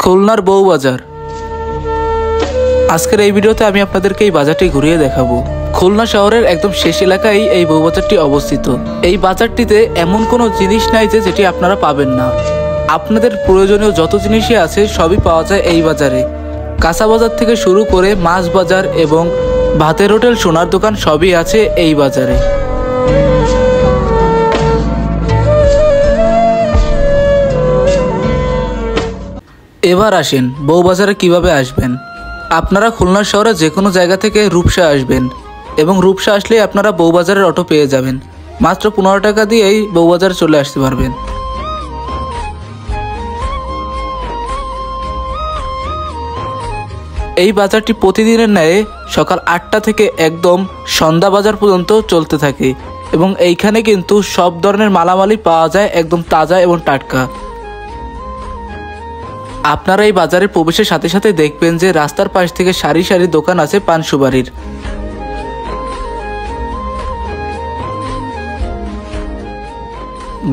খুলনার বউবাজার। আজকের এই ভিডিওতে আমি আপনাদেরকে এই বাজারটি ঘুরিয়ে দেখাবো। খুলনা শহরের একদম শেষ এলাকায় এই বউবাজারটি অবস্থিত। এই বাজারটিতে এমন কোনো জিনিস নাই যে যেটি আপনারা পাবেন না। আপনাদের প্রয়োজনীয় যত জিনিসই আছে সবই পাওয়া যায় এই বাজারে। কাঁচা বাজার থেকে শুরু করে মাছ বাজার এবং ভাতের হোটেল, সোনার দোকান সবই আছে এই বাজারে। এবার আসেন বউবাজারে কিভাবে আসবেন। আপনারা খুলনা শহরে যে কোনো জায়গা থেকে রূপসা আসবেন এবং রূপসা আসলেই আপনারা বউবাজারের অটো পেয়ে যাবেন। মাত্র 15 টাকা দিয়েই বউবাজারে চলে আসতে পারবেন। এই বাজারটি প্রতিদিনের ন্যায় সকাল 8টা থেকে একদম সন্ধ্যা বাজার পর্যন্ত চলতে থাকে এবং এইখানে কিন্তু সব ধরনের মালামালই পাওয়া যায়, একদম তাজা এবং টাটকা। আপনারা এই বাজারে প্রবেশের সাথে সাথে দেখবেন যে রাস্তার পাশ থেকে সারি সারি দোকান আছে পান সুপারির।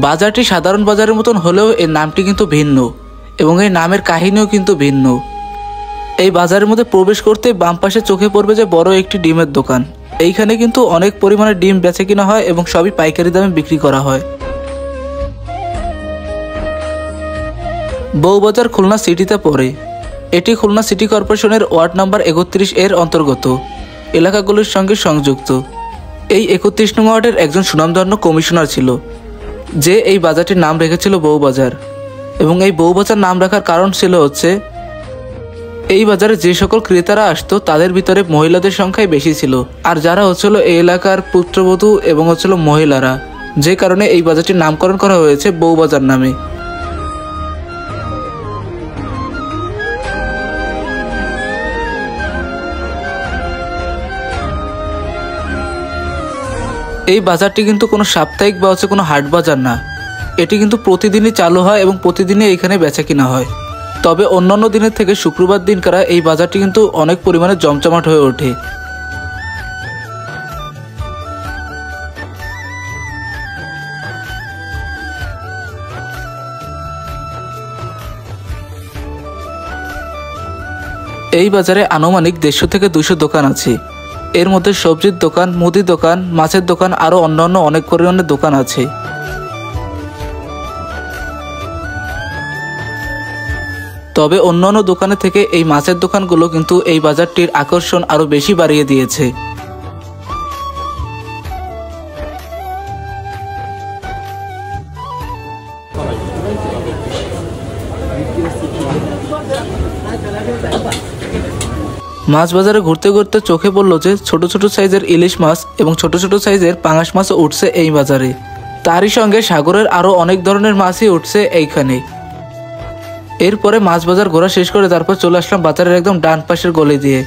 বাজারটি সাধারণ বাজারের মতন হলেও এর নামটি কিন্তু ভিন্ন এবং এই নামের কাহিনীও কিন্তু ভিন্ন। এই বাজারের মধ্যে প্রবেশ করতে বাম পাশে চোখে পড়বে যে বড় একটি ডিমের দোকান। এইখানে কিন্তু অনেক পরিমাণে ডিম বেচে কিনা হয় এবং সবই পাইকারি দামে বিক্রি করা হয়। বউবাজার খুলনা সিটিতে পড়ে। এটি খুলনা সিটি কর্পোরেশনের ওয়ার্ড নাম্বার 31 এর অন্তর্গত এলাকাগুলির সঙ্গে সংযুক্ত। এই 31 নং ওয়ার্ডের একজন সুনামধন্য কমিশনার ছিল যে এই বাজারটির নাম রেখেছিল বউবাজার এবং এই বউবাজার নাম রাখার কারণ ছিল হচ্ছে এই বাজারে যে সকল ক্রেতারা আসতো তাদের ভিতরে মহিলাদের সংখ্যাই বেশি ছিল, আর যারা হচ্ছিল এই এলাকার পুত্রবধূ এবং হচ্ছিল মহিলারা, যে কারণে এই বাজারটির নামকরণ করা হয়েছে বউবাজার নামে। এই বাজারটি কিন্তু কোনো সাপ্তাহিক বা হচ্ছে কোনো হাট বাজার না। এটি কিন্তু প্রতিদিনই চালু হয় এবং প্রতিদিনই এখানে বেচা কিনা হয়। তবে অন্যান্য দিনের থেকে শুক্রবার দিনকার এই বাজারটি কিন্তু অনেক পরিমাণে জমজমাট হয়ে ওঠে। এই বাজারে আনুমানিক 150 থেকে 200 দোকান আছে। এর মধ্যে সবজির দোকান, মুদি দোকান, মাছের দোকান আরও অন্যান্য অনেক পরিমাণের দোকান আছে। তবে অন্যান্য দোকানের থেকে এই মাছের দোকানগুলো কিন্তু এই বাজারটির আকর্ষণ আরও বেশি বাড়িয়ে দিয়েছে। মাছ বাজারে ঘুরতে ঘুরতে চোখে পড়লো যে ছোট ছোট সাইজের ইলিশ মাছ এবং ছোট ছোট সাইজের পাঙাশ মাছও উঠছে এই বাজারে। তারই সঙ্গে সাগরের আরও অনেক ধরনের মাছই উঠছে এইখানে। এরপরে মাছ বাজার ঘোরা শেষ করে তারপর চলে আসলাম বাজারের একদম ডান পাশের গলি দিয়ে।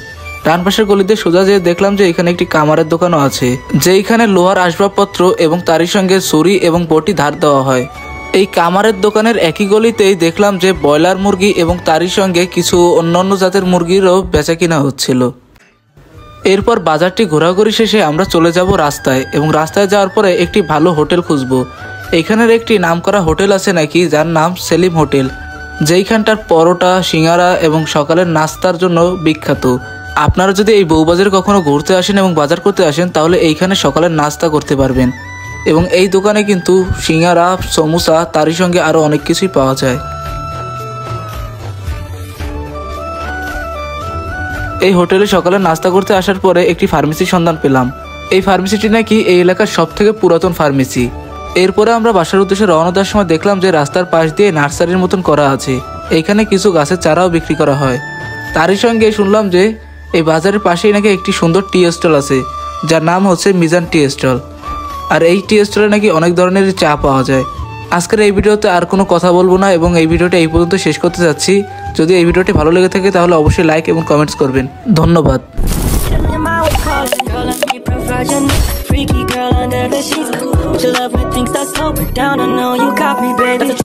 ডান পাশের গলি দিয়ে সোজা যেয়ে দেখলাম যে এখানে একটি কামারের দোকানও আছে, যেইখানে লোহার আসবাবপত্র এবং তারই সঙ্গে ছুরি এবং বটি ধার দেওয়া হয়। এই কামারের দোকানের একই গলিতেই দেখলাম যে ব্রয়লার মুরগি এবং তারই সঙ্গে কিছু অন্যান্য জাতের মুরগিরও বেচা কিনা হচ্ছিল। এরপর বাজারটি ঘোরাঘুরি শেষে আমরা চলে যাব রাস্তায় এবং রাস্তায় যাওয়ার পরে একটি ভালো হোটেল খুঁজবো। এখানের একটি নামকরা হোটেল আছে নাকি, যার নাম সেলিম হোটেল, যেইখানটার পরোটা, সিঙ্গারা এবং সকালের নাস্তার জন্য বিখ্যাত। আপনারা যদি এই বউবাজারে কখনো ঘুরতে আসেন এবং বাজার করতে আসেন তাহলে এইখানে সকালের নাস্তা করতে পারবেন এবং এই দোকানে কিন্তু সিঙ্গারা, সমোসা তারই সঙ্গে আরও অনেক কিছুই পাওয়া যায়। এই হোটেলে সকালে নাস্তা করতে আসার পরে একটি ফার্মেসির সন্ধান পেলাম। এই ফার্মেসিটি নাকি এই এলাকার সবথেকে পুরাতন ফার্মেসি। এরপরে আমরা বাসার উদ্দেশ্যে রওনা দেওয়ার সময় দেখলাম যে রাস্তার পাশ দিয়ে নার্সারির মতন করা আছে, এইখানে কিছু গাছের চারাও বিক্রি করা হয়। তারই সঙ্গে শুনলাম যে এই বাজারের পাশেই নাকি একটি সুন্দর টি স্টল আছে, যার নাম হচ্ছে মিজান টি স্টল, আর এই টি স্টলে নাকি অনেক ধরনের চা পাওয়া যায়। আজকের এই ভিডিওতে আর কোনো কথা বলবো না এবং এই ভিডিওটা এই পর্যন্ত শেষ করতে যাচ্ছি। যদি এই ভিডিওটি ভালো লেগে থাকে তাহলে অবশ্যই লাইক এবং কমেন্টস করবেন। ধন্যবাদ। Freaky girl under the sheets. Put your love with things that's slow down. I know you got me, baby.